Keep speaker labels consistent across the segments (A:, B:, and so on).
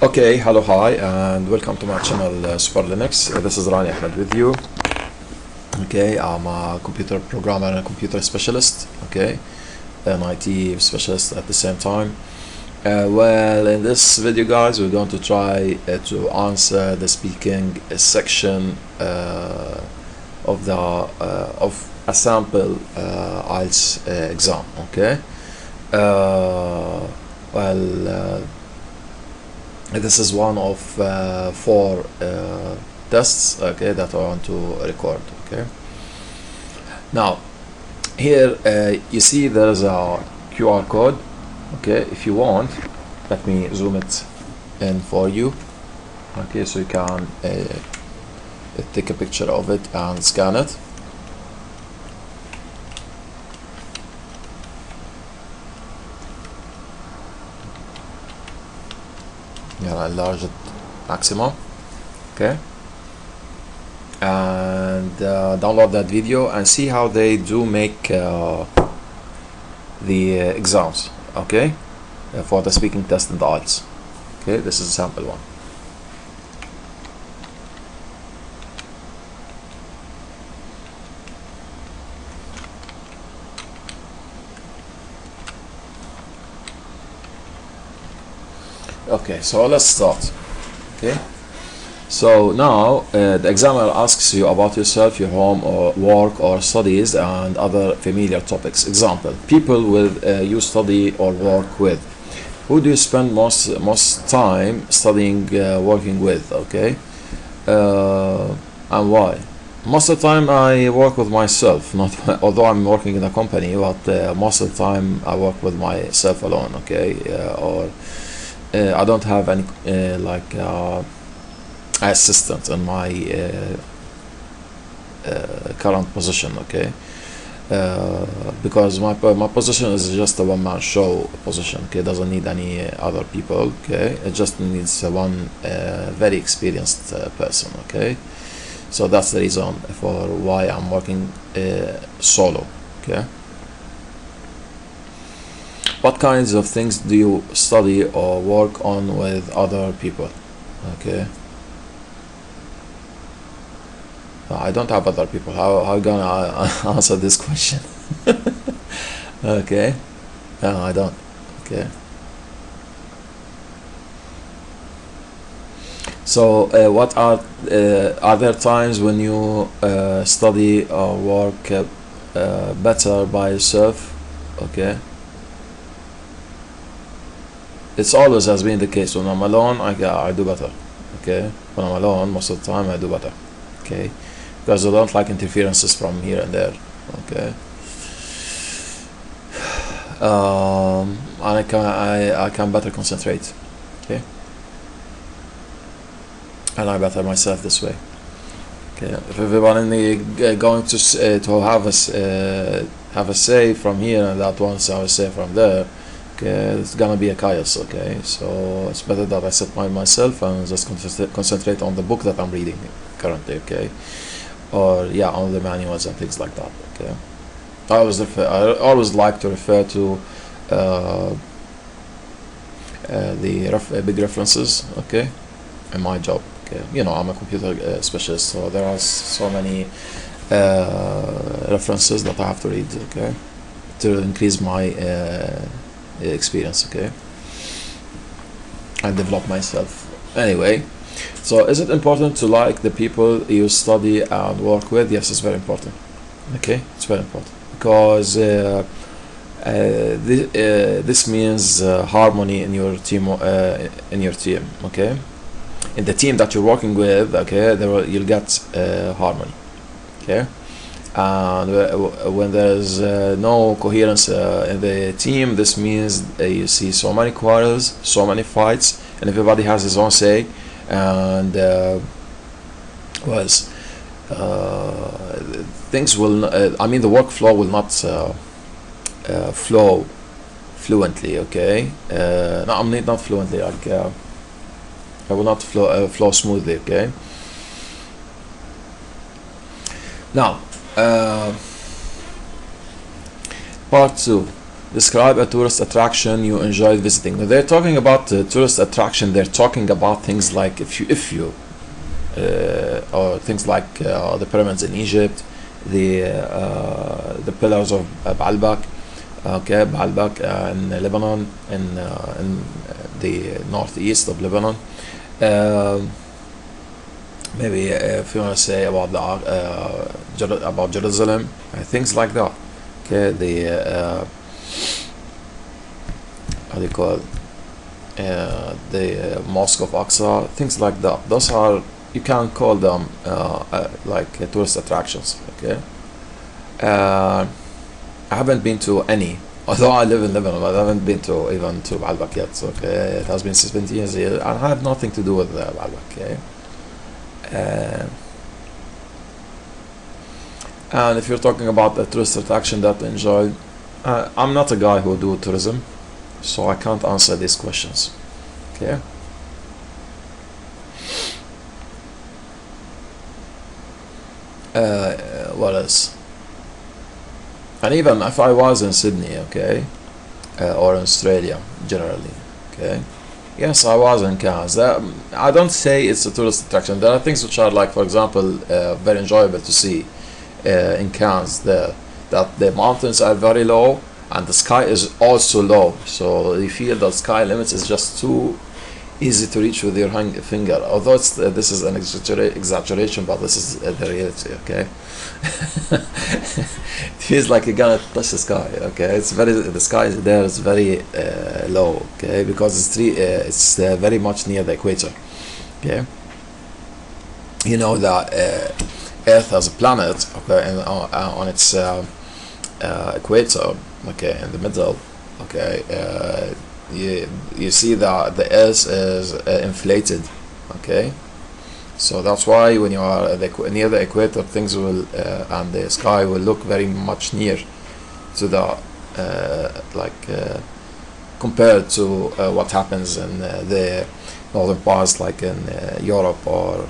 A: Okay, hello, hi, and welcome to my channel Super Linux. This is Rani Ahmed with you. Okay, I'm a computer programmer and a computer specialist. Okay, an IT specialist at the same time. Well, in this video, guys, we're going to try to answer the speaking section of a sample IELTS exam. Okay. Well. This is one of four tests, okay, that I want to record. Okay, now here you see there's a QR code. Okay, if you want, let me zoom it in for you. Okay, so you can take a picture of it and scan it. Yeah, enlarge it maximum. Okay, and download that video and see how they do make the exams. Okay, for the speaking test and the IELTS. Okay, this is a sample one. Okay, so let's start. Okay, so now the examiner asks you about yourself, your home or work or studies and other familiar topics. Example: people with you study or work with. Who do you spend most time studying, working with? Okay, and why? Most of the time I work with myself, not although I'm working in a company, but most of the time I work with myself alone. Okay, or I don't have any assistant in my current position. Okay, because my position is just a one-man show position. Okay, doesn't need any other people. Okay, it just needs one very experienced person. Okay, so that's the reason for why I'm working solo. Okay. What kinds of things do you study or work on with other people? Okay. I don't have other people. How gonna answer this question? Okay. No, I don't. Okay. So, what are there times when you study or work better by yourself? Okay. It's always has been the case. When I'm alone, I do better. Okay, when I'm alone, most of the time I do better. Okay, because I don't like interferences from here and there. Okay, and I can better concentrate. Okay, and I better myself this way. Okay, if everybody going to have a say from here and that once I will say from there. Okay, it's gonna be a chaos. Okay, so it's better that I sit by myself and just concentrate on the book that I'm reading currently. Okay, or yeah, on the manuals and things like that. Okay, I always like to refer to the big references. Okay, in my job. Okay, you know, I'm a computer specialist, so there are so many references that I have to read. Okay, to increase my experience. Okay, and develop myself. Anyway, so is it important to like the people you study and work with? Yes, it's very important. Okay, it's very important because this means harmony in your team. Okay, in the team that you're working with. Okay, you'll get harmony. Okay. And when there's no coherence in the team, this means you see so many quarrels, so many fights, and everybody has his own say, and things will I mean the workflow will not flow fluently. Okay, no, I mean not fluently, like it will not flow smoothly. Okay, now part 2. Describe a tourist attraction you enjoyed visiting. When they're talking about tourist attraction, they're talking about things like or things like the pyramids in Egypt, the pillars of Baalbek, okay, Baalbek in Lebanon, in the northeast of Lebanon. Maybe if you want to say about about Jerusalem, things like that. Okay, the how do you call it? The Mosque of Aqsa, things like that. Those are, you can call them like tourist attractions. Okay, I haven't been to any. Although I live in Lebanon, but I haven't been to even to Baalbek yet. So, okay, it has been 17 years here, and I have nothing to do with Baalbek. Okay. And if you're talking about a tourist attraction that I enjoyed, I'm not a guy who do tourism, so I can't answer these questions. Okay. What else? And even if I was in Sydney, okay, or in Australia generally, okay. Yes, I was in Cairns. I don't say it's a tourist attraction. There are things which are like, for example, very enjoyable to see in Cairns. That the mountains are very low and the sky is also low. So you feel that sky limits is just too easy to reach with your finger. Although this is an exaggeration, but this is the reality. Okay, it feels like you're gonna touch the sky. Okay, the sky there is very low. Okay, because it's very much near the equator. Okay, you know that Earth as a planet. Okay, and on its equator. Okay, in the middle. Okay. You see that the Earth is inflated. Okay, so that's why when you are near the equator, things will and the sky will look very much near to the compared to what happens in the northern parts, like in Europe or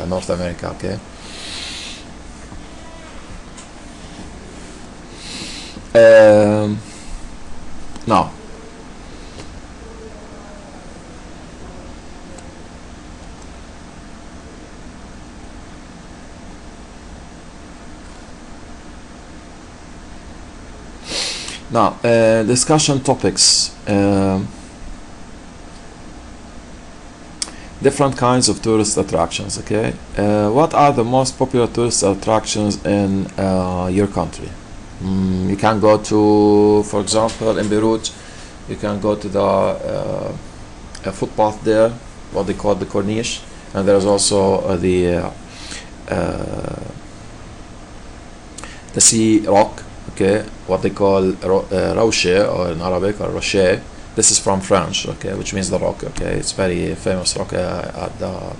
A: North America. Okay. Now, discussion topics. Different kinds of tourist attractions. Okay, what are the most popular tourist attractions in your country? You can go to, for example, in Beirut, you can go to the a footpath there, what they call the Corniche, and there's also the sea rock. Okay, what they call rocher, or in Arabic, or rocher. This is from French. Okay, which means the rock. Okay, it's very famous rock at the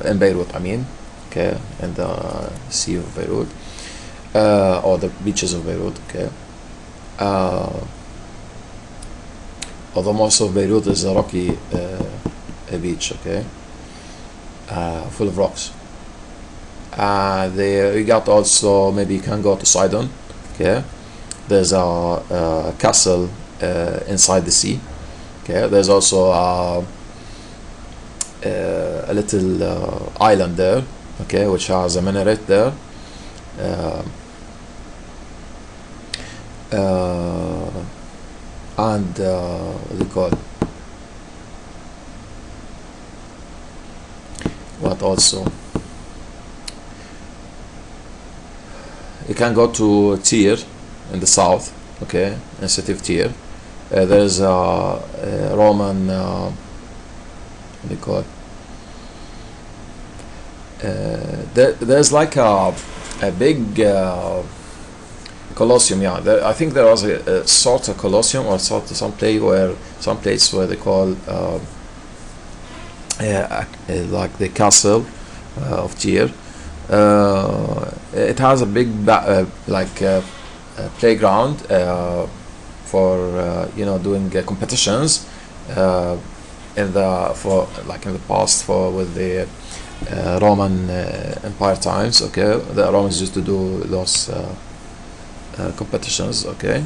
A: in Beirut. I mean, okay, in the sea of Beirut, or the beaches of Beirut. Okay, although most of Beirut is a rocky beach. Okay, full of rocks. There you got also, maybe you can go to Sidon. Okay, there's a castle inside the sea. Okay, there's also a little island there. Okay, which has a minaret there. And what do you call it? What also? You can go to Tyre in the south. Okay, in the city of Tyre. There's a Roman. What do you call it? There's like a big Colosseum. Yeah, I think there was a sort of Colosseum, or sort of some place where they call like the castle of Tyre. It has a big playground for doing competitions in the past with the Roman Empire times. Okay, the Romans used to do those competitions. Okay,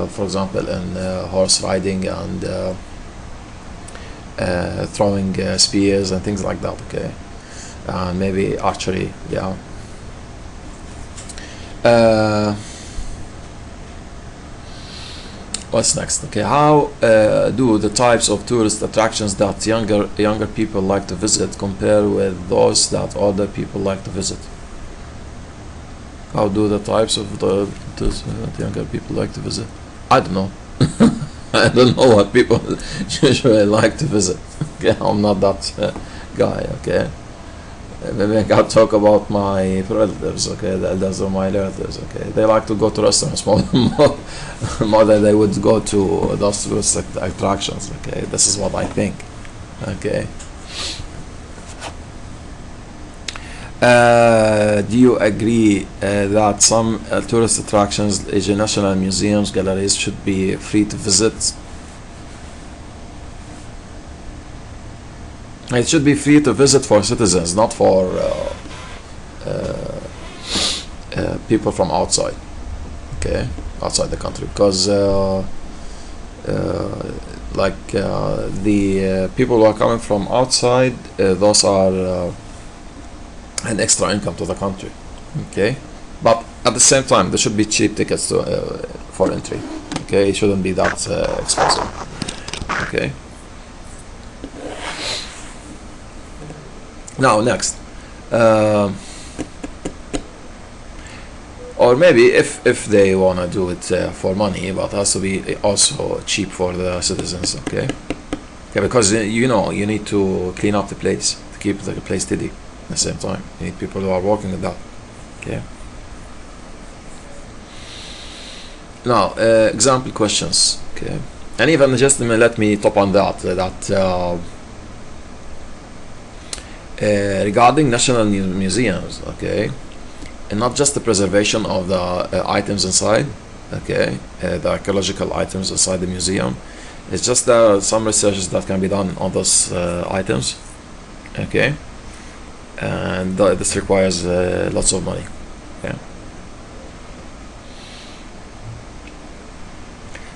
A: for example, in horse riding and throwing spears and things like that. Okay, and maybe archery. Yeah. What's next? Okay, how do the types of tourist attractions that younger people like to visit compare with those that older people like to visit? How do the types of that younger people like to visit? I don't know. I don't know what people usually like to visit. Okay, I'm not that guy. Okay, maybe I can talk about my relatives. Okay, the elders of my relatives. Okay, they like to go to restaurants more than they would go to those tourist attractions. Okay, this is what I think. Okay. Do you agree that some tourist attractions, Asian national museums, galleries should be free to visit? It should be free to visit for citizens, not for people from outside. Okay, outside the country, because the people who are coming from outside, those are an extra income to the country. Okay, but at the same time, there should be cheap tickets to, for entry. Okay, it shouldn't be that expensive. Okay. Now next, or maybe if they wanna do it for money, but it has to be also cheap for the citizens. Okay. Okay, because you know you need to clean up the place to keep the place steady. At the same time, you need people who are working with that. Okay. Now, example questions. Okay, and even just let me top on that. Regarding national museums, okay, and not just the preservation of the items inside, okay, the archaeological items inside the museum. It's just some researches that can be done on those items, okay, and this requires lots of money. Okay.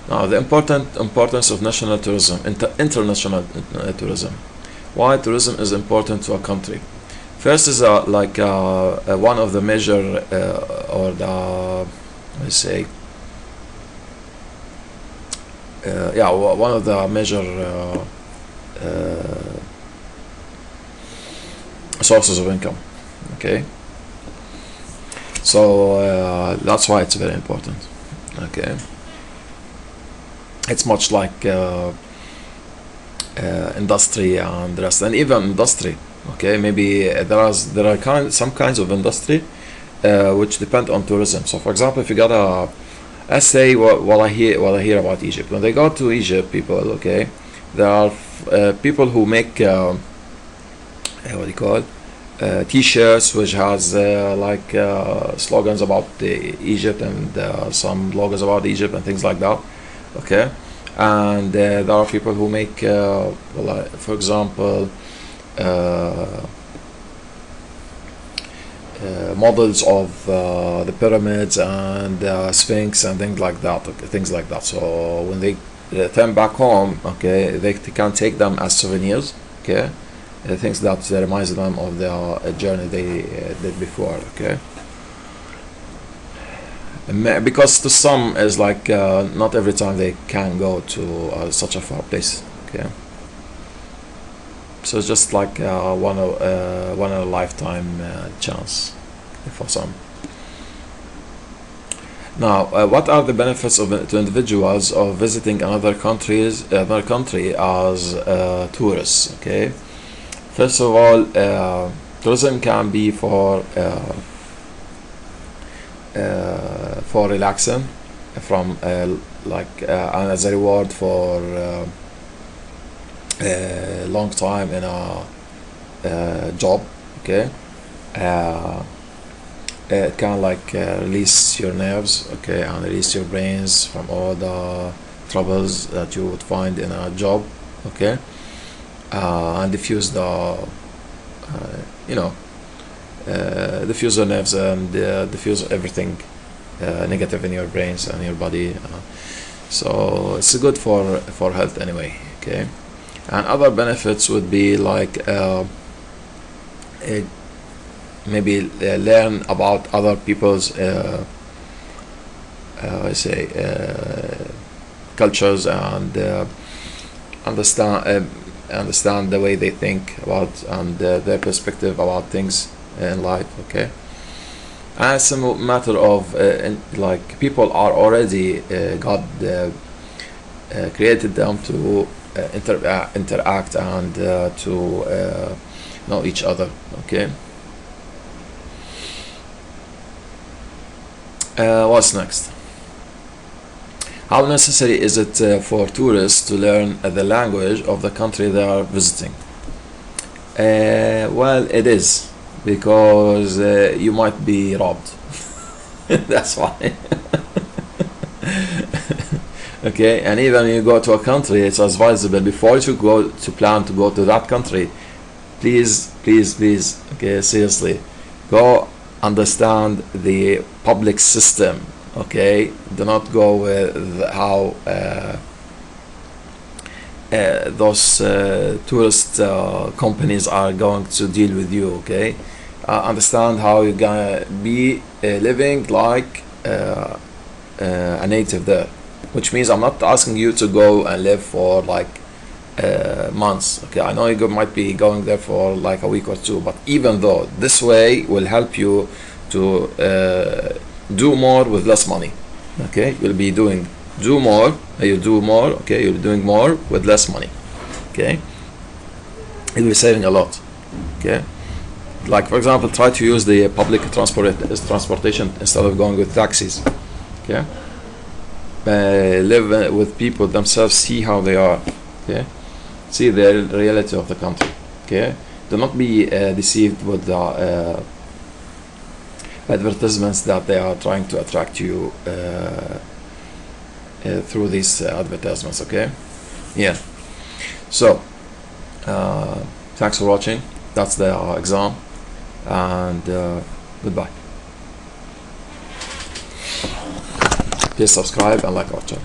A: Now, the importance of national tourism, international tourism. Why tourism is important to a country? First is one of the measure or the let's say one of the major sources of income. Okay, so that's why it's very important. Okay, it's much like industry and the rest, and even industry. Okay, maybe there are some kinds of industry which depend on tourism. So, for example, if you got a, let's say, what I hear about Egypt, when they go to Egypt, people, okay, there are people who make what do you call T-shirts which has slogans about Egypt and some logos about Egypt and things like that. Okay, and there are people who make for example models of the pyramids and Sphinx and things like that. Okay, things like that. So when they return back home, okay, they can take them as souvenirs. Okay, things that reminds them of the journey they did before. Okay. Because to some is like not every time they can go to such a far place. Okay, so it's just like one in a lifetime chance for some. Now, what are the benefits to individuals of visiting another country as tourists? Okay, first of all, tourism can be for relaxing, from and as a reward for a long time in a job. Okay, it can release your nerves, okay, and release your brains from all the troubles that you would find in a job. Okay, and diffuse the you know, diffuse the nerves and diffuse everything negative in your brains and your body. So it's good for health anyway. Okay, and other benefits would be like maybe learn about other people's I say cultures and understand the way they think about and their perspective about things in life. Okay, and it's a matter of like people are already God created them to interact and to know each other. Okay, what's next? How necessary is it for tourists to learn the language of the country they are visiting? Well, it is, because you might be robbed. That's why. Okay, and even you go to a country, it's advisable before you go to plan to go to that country. Please, okay, seriously, go understand the public system. Okay, do not go with how those tourist companies are going to deal with you. Okay, understand how you're gonna be living like a native there, which means I'm not asking you to go and live for like months. Okay, I know you might be going there for like a week or two, but even though this way will help you to do more with less money. Okay, you'll be doing do more okay, you'll be doing more with less money. Okay, you'll be saving a lot. Okay, like for example, try to use the public transportation instead of going with taxis. Okay, live with people themselves, see how they are. Okay, see the reality of the country. Okay, do not be deceived with the advertisements that they are trying to attract you through these advertisements. Okay, yeah. So thanks for watching. That's the exam, and goodbye. Please subscribe and like our channel.